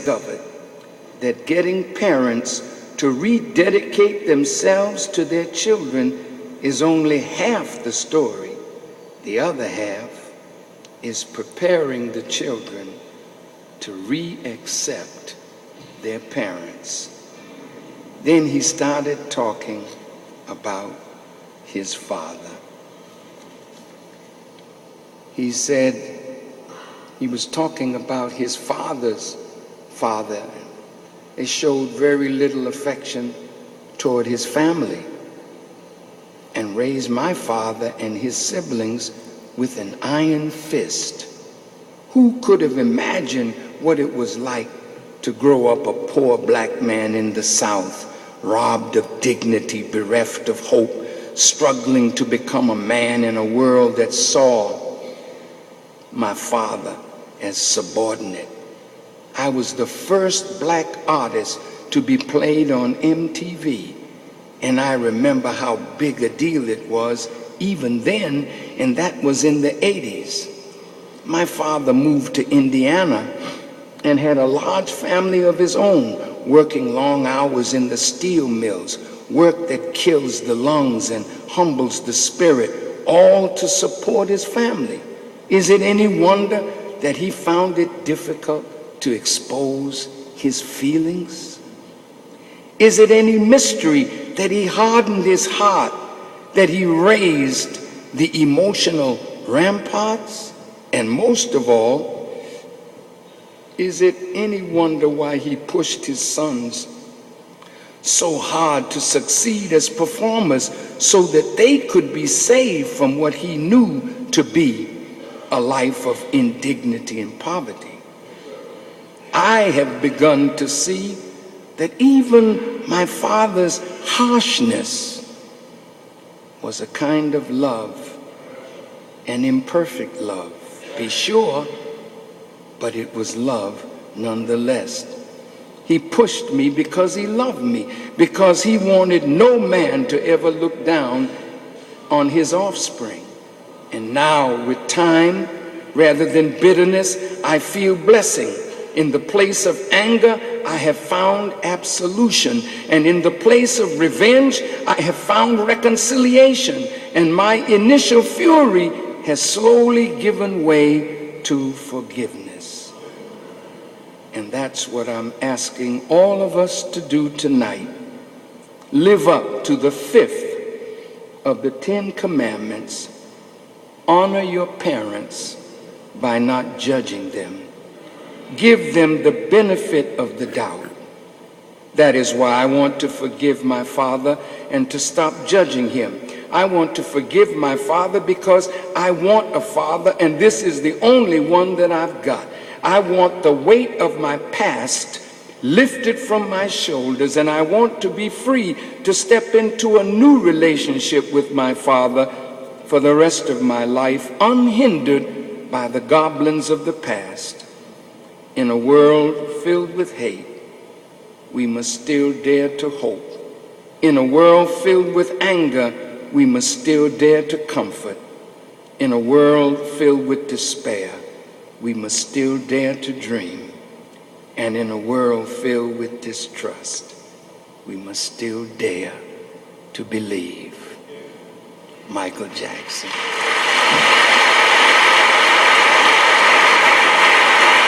discovered that getting parents to rededicate themselves to their children is only half the story. The other half is preparing the children to re-accept their parents. Then he started talking about his father. He said he was talking about his father's father. They showed very little affection toward his family and raised my father and his siblings with an iron fist. Who could have imagined what it was like to grow up a poor black man in the South, robbed of dignity, bereft of hope, struggling to become a man in a world that saw my father as subordinate? I was the first black artist to be played on MTV, and I remember how big a deal it was even then, and that was in the 80s. My father moved to Indiana and had a large family of his own, working long hours in the steel mills, work that kills the lungs and humbles the spirit, all to support his family. Is it any wonder that he found it difficult to expose his feelings? Is it any mystery that he hardened his heart, that he raised the emotional ramparts? And most of all, is it any wonder why he pushed his sons so hard to succeed as performers so that they could be saved from what he knew to be a life of indignity and poverty? I have begun to see that even my father's harshness was a kind of love, an imperfect love, be sure, but it was love nonetheless. He pushed me because he loved me, because he wanted no man to ever look down on his offspring. And now, with time, rather than bitterness, I feel blessing. In the place of anger, I have found absolution. And in the place of revenge, I have found reconciliation. And my initial fury has slowly given way to forgiveness. And that's what I'm asking all of us to do tonight. Live up to the 5th of the 10 Commandments. Honor your parents by not judging them. Give them the benefit of the doubt. That is why I want to forgive my father and to stop judging him. I want to forgive my father because I want a father, and this is the only one that I've got. I want the weight of my past lifted from my shoulders, and I want to be free to step into a new relationship with my father for the rest of my life, unhindered by the goblins of the past. In a world filled with hate, we must still dare to hope. In a world filled with anger, we must still dare to comfort. In a world filled with despair, we must still dare to dream. And in a world filled with distrust, we must still dare to believe. Michael Jackson.